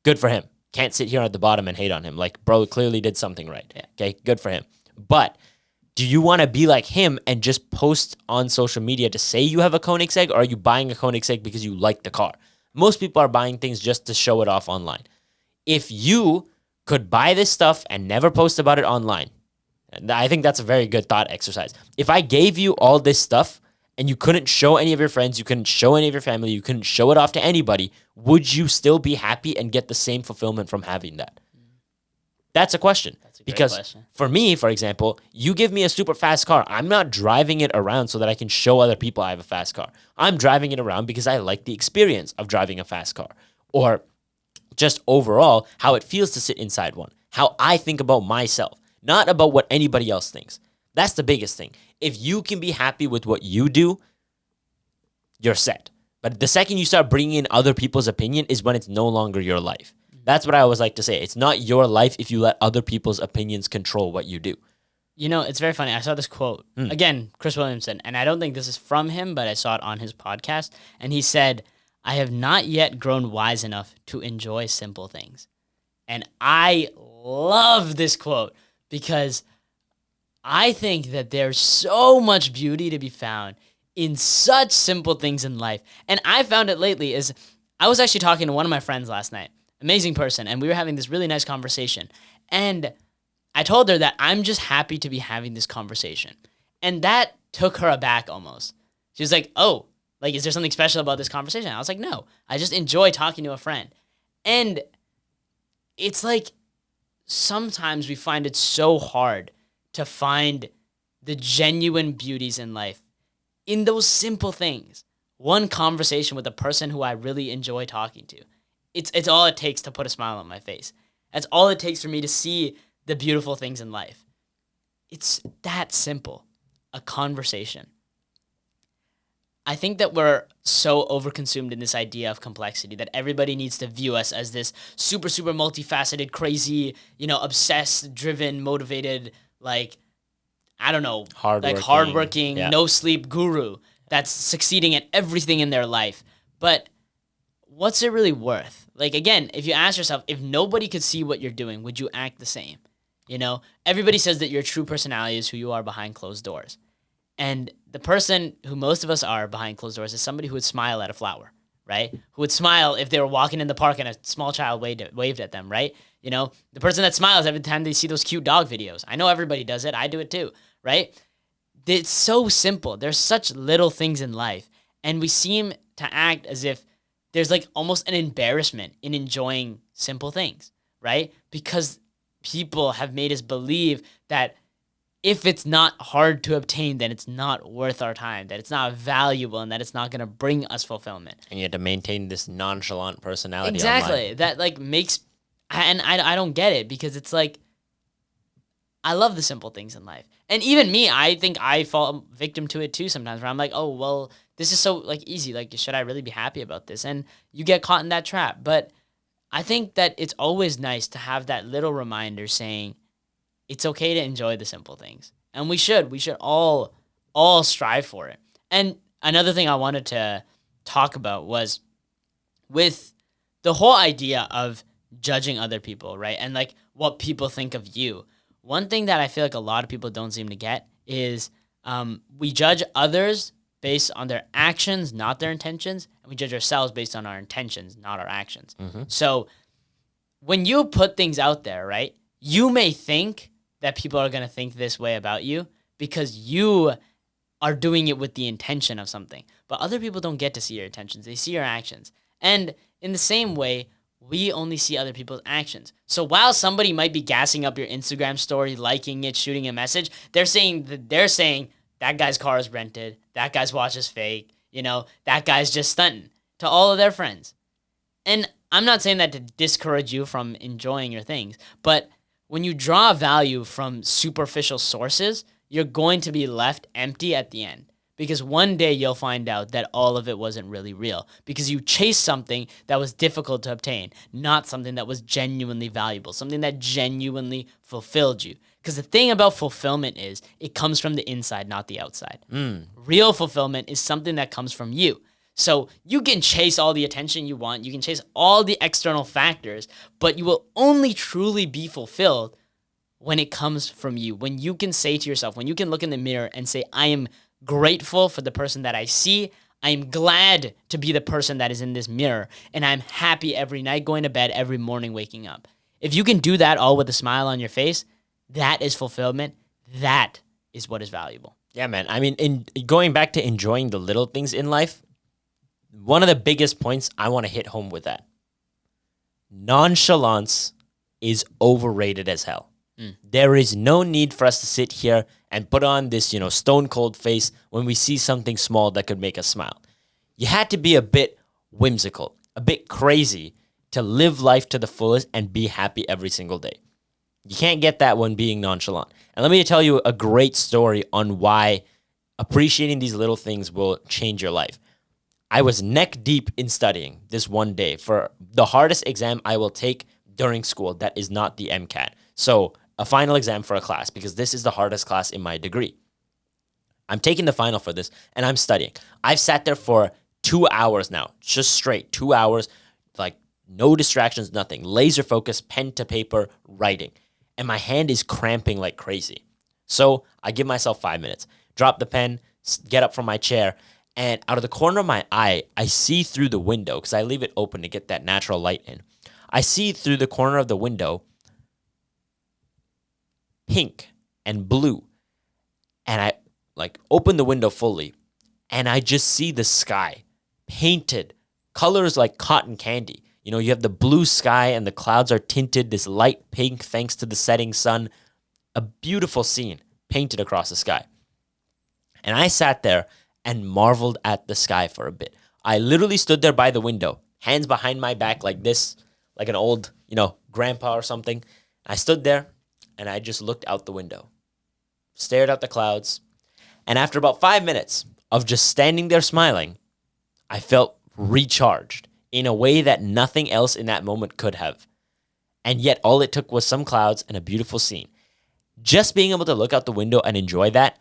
Good for him. Can't sit here at the bottom and hate on him. Like, bro clearly did something right. Yeah. Okay, good for him. But do you want to be like him and just post on social media to say you have a Koenigsegg, or are you buying a Koenigsegg because you like the car? Most people are buying things just to show it off online. If you could buy this stuff and never post about it online, I think that's a very good thought exercise. If I gave you all this stuff and you couldn't show any of your friends, you couldn't show any of your family, you couldn't show it off to anybody, would you still be happy and get the same fulfillment from having that? That's a question. That's a great because question. For me, for example, you give me a super fast car. I'm not driving it around so that I can show other people I have a fast car. I'm driving it around because I like the experience of driving a fast car. Or just overall, how it feels to sit inside one. How I think about myself, not about what anybody else thinks. That's the biggest thing. If you can be happy with what you do, you're set. But the second you start bringing in other people's opinion is when it's no longer your life. That's what I always like to say. It's not your life if you let other people's opinions control what you do. It's very funny. I saw this quote. Again, Chris Williamson, and I don't think this is from him, but I saw it on his podcast. And he said, I have not yet grown wise enough to enjoy simple things. And I love this quote because I think that there's so much beauty to be found in such simple things in life. And I found it lately is I was actually talking to one of my friends last night. Amazing person. And we were having this really nice conversation. And I told her that I'm just happy to be having this conversation. And that took her aback almost. She was like, oh, like, is there something special about this conversation? I was like, no, I just enjoy talking to a friend. And it's like sometimes we find it so hard to find the genuine beauties in life in those simple things. One conversation with a person who I really enjoy talking to. It's all it takes to put a smile on my face. That's all it takes for me to see the beautiful things in life. It's that simple. A conversation. I think that we're so overconsumed in this idea of complexity that everybody needs to view us as this super, super multifaceted, crazy, obsessed, driven, motivated, hardworking, yeah. no sleep guru that's succeeding at everything in their life. But what's it really worth? Like, again, if you ask yourself, if nobody could see what you're doing, would you act the same? Everybody says that your true personality is who you are behind closed doors. And the person who most of us are behind closed doors is somebody who would smile at a flower, right? Who would smile if they were walking in the park and a small child waved at them, right? The person that smiles every time they see those cute dog videos. I know everybody does it. I do it too, right? It's so simple. There's such little things in life. And we seem to act as if there's almost an embarrassment in enjoying simple things, right? Because people have made us believe that if it's not hard to obtain, then it's not worth our time, that it's not valuable, and that it's not going to bring us fulfillment. And you have to maintain this nonchalant personality Exactly. online. That makes, and I don't get it because it's I love the simple things in life. And even me, I think I fall victim to it too sometimes where I'm like, oh, well, this is so like easy. Like, should I really be happy about this? And you get caught in that trap. But I think that it's always nice to have that little reminder saying it's okay to enjoy the simple things. And we should all strive for it. And another thing I wanted to talk about was with the whole idea of judging other people, right? And like what people think of you. One thing that I feel like a lot of people don't seem to get is we judge others based on their actions, not their intentions, and we judge ourselves based on our intentions, not our actions. So when you put things out there, right, you may think that people are going to think this way about you because you are doing it with the intention of something. But other people don't get to see your intentions. They see your actions. And in the same way, we only see other people's actions. So while somebody might be gassing up your Instagram story, liking it, shooting a message, they're saying that guy's car is rented, that guy's watch is fake, that guy's just stunting to all of their friends. And I'm not saying that to discourage you from enjoying your things, but when you draw value from superficial sources, you're going to be left empty at the end. Because one day you'll find out that all of it wasn't really real. Because you chased something that was difficult to obtain, not something that was genuinely valuable, something that genuinely fulfilled you. Because the thing about fulfillment is it comes from the inside, not the outside. Real fulfillment is something that comes from you. So you can chase all the attention you want, you can chase all the external factors, but you will only truly be fulfilled when it comes from you. When you can say to yourself, when you can look in the mirror and say, I am grateful for the person that I see. I am glad to be the person that is in this mirror, and I'm happy every night going to bed, every morning waking up. If you can do that all with a smile on your face, that is fulfillment. That is what is valuable. Yeah, man. I mean, in going back to enjoying the little things in life, one of the biggest points I want to hit home with that. Nonchalance is overrated as hell. There is no need for us to sit here and put on this, stone cold face when we see something small that could make us smile. You had to be a bit whimsical, a bit crazy to live life to the fullest and be happy every single day. You can't get that when being nonchalant. And let me tell you a great story on why appreciating these little things will change your life. I was neck deep in studying this one day for the hardest exam I will take during school that is not the MCAT. So a final exam for a class, because this is the hardest class in my degree. I'm taking the final for this, and I'm studying. I've sat there for 2 hours now, just straight 2 hours, like no distractions, nothing. Laser focus, pen to paper, writing. And my hand is cramping like crazy. So I give myself 5 minutes, drop the pen, get up from my chair, and out of the corner of my eye, I see through the window, because I leave it open to get that natural light in. I see through the corner of the window pink and blue. And I open the window fully and I just see the sky painted colors like cotton candy. You have the blue sky and the clouds are tinted this light pink thanks to the setting sun. A beautiful scene painted across the sky. And I sat there and marveled at the sky for a bit. I literally stood there by the window, hands behind my back like this, like an old, grandpa or something. I stood there and I just looked out the window, stared at the clouds, and after about 5 minutes of just standing there smiling, I felt recharged in a way that nothing else in that moment could have. And yet all it took was some clouds and a beautiful scene. Just being able to look out the window and enjoy that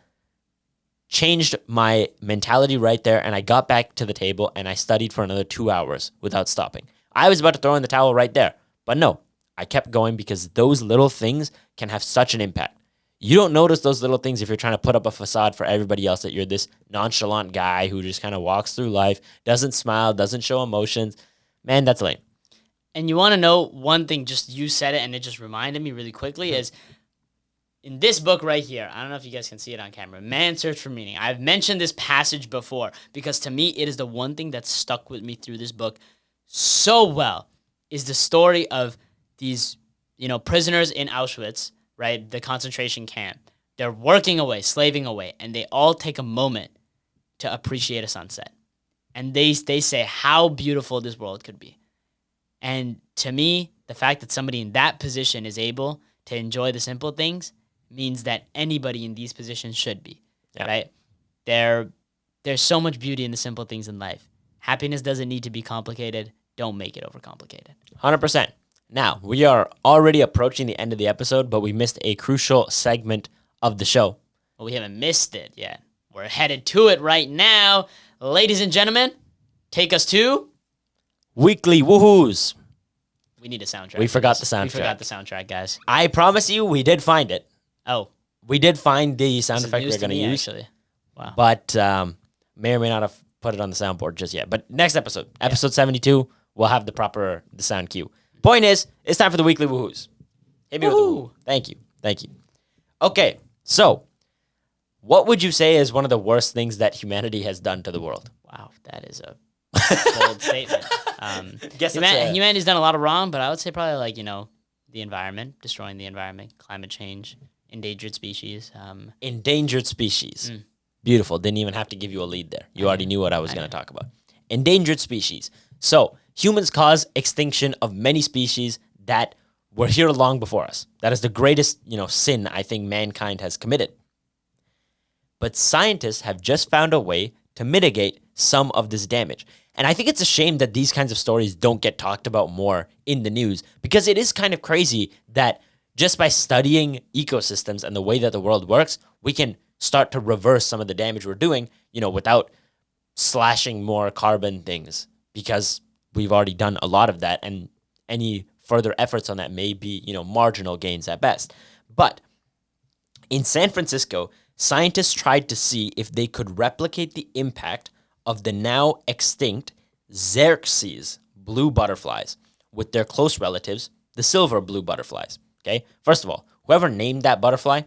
changed my mentality right there, and I got back to the table and I studied for another 2 hours without stopping. I was about to throw in the towel right there, but no. I kept going because those little things can have such an impact. You don't notice those little things if you're trying to put up a facade for everybody else that you're this nonchalant guy who just kind of walks through life, doesn't smile, doesn't show emotions. Man, that's lame. And you want to know one thing, just you said it and it just reminded me really quickly, is in this book right here, I don't know if you guys can see it on camera, Man's Search for Meaning. I've mentioned this passage before because to me it is the one thing that stuck with me through this book so well, is the story of these, prisoners in Auschwitz, right? The concentration camp. They're working away, slaving away, and they all take a moment to appreciate a sunset. And they say how beautiful this world could be. And to me, the fact that somebody in that position is able to enjoy the simple things means that anybody in these positions should be, Yeah. right? There's so much beauty in the simple things in life. Happiness doesn't need to be complicated. Don't make it overcomplicated. 100%. Now, we are already approaching the end of the episode, but we missed a crucial segment of the show. Well, we haven't missed it yet. We're headed to it right now. Ladies and gentlemen, take us to... Weekly Woohoos. We need a soundtrack. We forgot for this. the soundtrack. We forgot the soundtrack, guys. I promise you, we did find it. Oh. We did find the sound This is effect news we're going to me, use, actually. Wow. but may or may not have put it on the soundboard just yet. But next episode, episode 72, we'll have the sound cue. Point is, it's time for the Weekly Woohoos. Hit me with the woo. Thank you. Thank you. Okay, so what would you say is one of the worst things that humanity has done to the world? Wow, that is a bold statement. Guess that's Humanity's done a lot of wrong, but I would say probably the environment, destroying the environment, climate change, endangered species. Endangered species. Beautiful. Didn't even have to give you a lead there. You already knew what I was going to talk about. Endangered species. So humans cause extinction of many species that were here long before us. That is the greatest, sin I think mankind has committed. But scientists have just found a way to mitigate some of this damage. And I think it's a shame that these kinds of stories don't get talked about more in the news, because it is kind of crazy that just by studying ecosystems and the way that the world works, we can start to reverse some of the damage we're doing, without slashing more carbon things, because we've already done a lot of that, and any further efforts on that may be, marginal gains at best. But in San Francisco, scientists tried to see if they could replicate the impact of the now extinct Xerxes blue butterflies with their close relatives, the silver blue butterflies. Okay? First of all, whoever named that butterfly,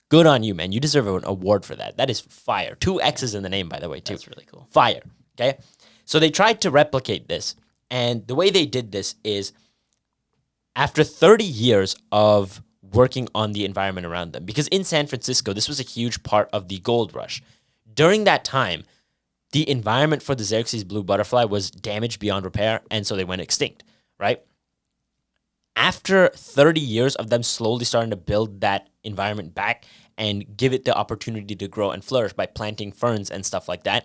good on you, man. You deserve an award for that. That is fire. 2 X's in the name, by the way, too. That's really cool. Fire. Okay? So they tried to replicate this, and the way they did this is after 30 years of working on the environment around them, because in San Francisco, this was a huge part of the gold rush. During that time, the environment for the Xerxes blue butterfly was damaged beyond repair, and so they went extinct, right? After 30 years of them slowly starting to build that environment back and give it the opportunity to grow and flourish by planting ferns and stuff like that,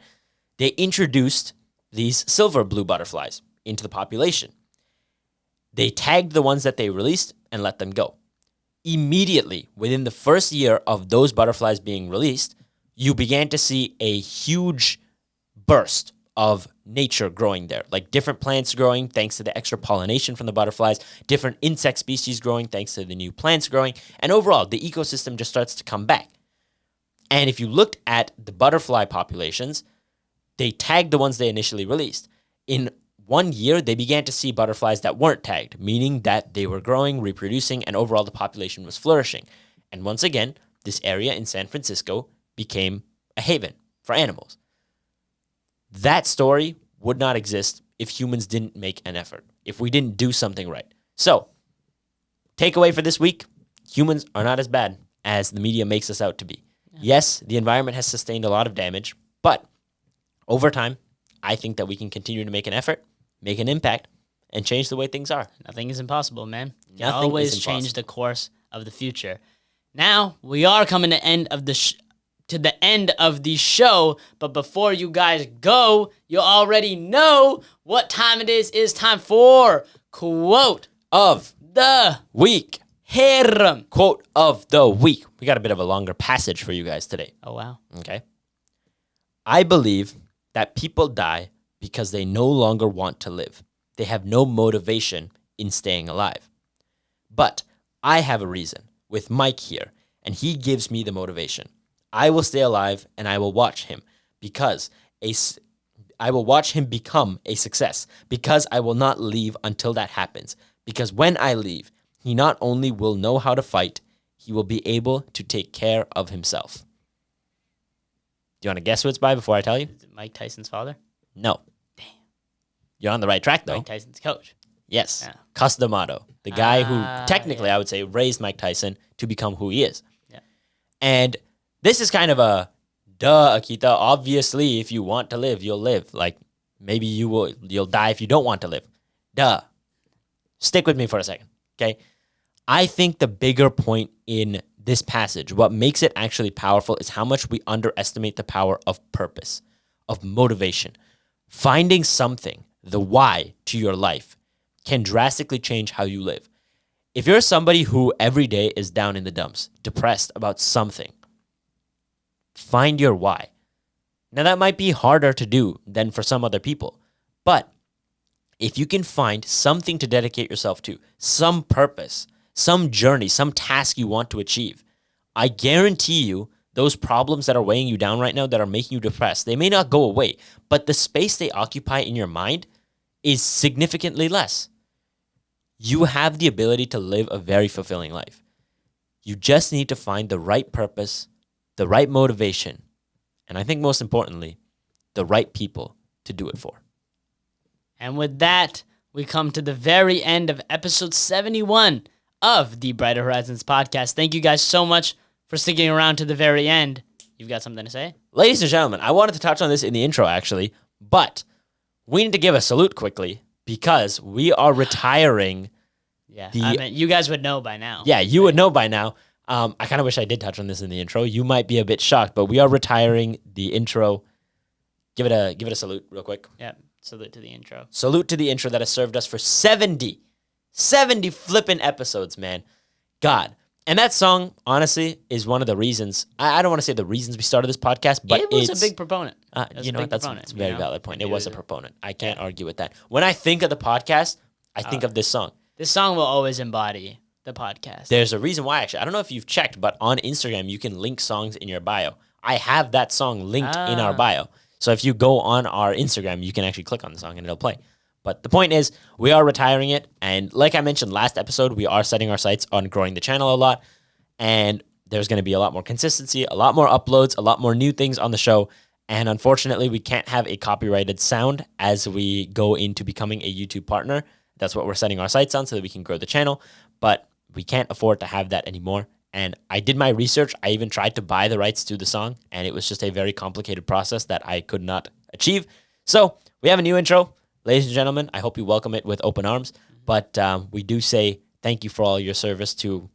they introduced these silver blue butterflies into the population. They tagged the ones that they released and let them go. Immediately, within the first year of those butterflies being released, you began to see a huge burst of nature growing there, like different plants growing thanks to the extra pollination from the butterflies, different insect species growing thanks to the new plants growing, and overall, the ecosystem just starts to come back. And if you looked at the butterfly populations, they tagged the ones they initially released. In 1 year, they began to see butterflies that weren't tagged, meaning that they were growing, reproducing, and overall the population was flourishing. And once again, this area in San Francisco became a haven for animals. That story would not exist if humans didn't make an effort, if we didn't do something right. So, takeaway for this week, humans are not as bad as the media makes us out to be. Yes, the environment has sustained a lot of damage, but over time, I think that we can continue to make an effort, make an impact, and change the way things are. Nothing is impossible, man. You can Nothing always is change the course of the future. Now, we are coming to the end of the show, but before you guys go, you already know what time it is. It's time for Quote Of the Week. Herm. Quote of the week. We got a bit of a longer passage for you guys today. Oh, wow. Okay. I believe that people die because they no longer want to live. They have no motivation in staying alive. But I have a reason with Mike here, and he gives me the motivation. I will stay alive and I will watch him I will watch him become a success, because I will not leave until that happens. Because when I leave, he not only will know how to fight, he will be able to take care of himself. Do you want to guess who it's by before I tell you? Is it Mike Tyson's father? No. Damn. You're on the right track, though. Mike Tyson's coach. Yes. Yeah. Cus D'Amato, the guy who technically, I would say, raised Mike Tyson to become who he is. Yeah. And this is kind of a, duh, Akita, obviously, if you want to live, you'll live. Like, maybe you'll die if you don't want to live. Duh. Stick with me for a second, okay? I think the bigger point in this passage, what makes it actually powerful is how much we underestimate the power of purpose, of motivation. Finding something, the why to your life, can drastically change how you live. If you're somebody who every day is down in the dumps, depressed about something, find your why. Now, that might be harder to do than for some other people, but if you can find something to dedicate yourself to, some purpose, some journey, some task you want to achieve, I guarantee you those problems that are weighing you down right now, that are making you depressed, they may not go away, but the space they occupy in your mind is significantly less. You have the ability to live a very fulfilling life. You just need to find the right purpose, the right motivation, and I think most importantly, the right people to do it for. And with that, we come to the very end of episode 71 of the Brighter Horizons podcast. Thank you guys so much for sticking around to the very end. You've got something to say? Ladies and gentlemen, I wanted to touch on this in the intro, actually, but we need to give a salute quickly because we are retiring. Yeah, I mean, you guys would know by now. Yeah, you would know by now. I kind of wish I did touch on this in the intro. You might be a bit shocked, but we are retiring the intro. Give it a salute real quick. Yeah, salute to the intro. Salute to the intro that has served us for 70 flipping episodes, man. God. And that song, honestly, is one of the reasons. I don't want to say the reasons we started this podcast, but it was a big proponent. You know, that's a very valid point. It was a proponent. I can't argue with that. When I think of the podcast, I think of this song. This song will always embody the podcast. There's a reason why, actually. I don't know if you've checked, but on Instagram, you can link songs in your bio. I have that song linked in our bio. So if you go on our Instagram, you can actually click on the song and it'll play. But the point is, we are retiring it. And like I mentioned last episode, we are setting our sights on growing the channel a lot. And there's going to be a lot more consistency, a lot more uploads, a lot more new things on the show. And unfortunately, we can't have a copyrighted sound as we go into becoming a YouTube partner. That's what we're setting our sights on so that we can grow the channel. But we can't afford to have that anymore. And I did my research. I even tried to buy the rights to the song. And it was just a very complicated process that I could not achieve. So we have a new intro. Ladies and gentlemen, I hope you welcome it with open arms. But we do say thank you for all your service to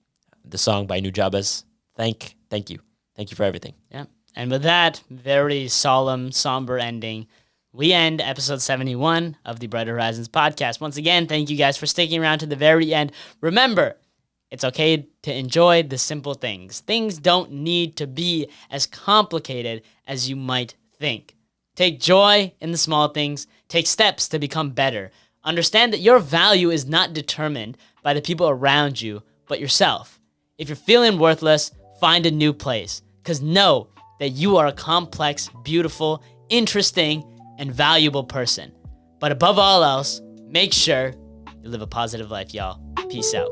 the song by Nujabes. Thank you. Thank you for everything. Yeah. And with that very solemn, somber ending, we end episode 71 of the Brighter Horizons podcast. Once again, thank you guys for sticking around to the very end. Remember, it's okay to enjoy the simple things. Things don't need to be as complicated as you might think. Take joy in the small things. Take steps to become better. Understand that your value is not determined by the people around you, but yourself. If you're feeling worthless, find a new place. Because know that you are a complex, beautiful, interesting, and valuable person. But above all else, make sure you live a positive life, y'all. Peace out.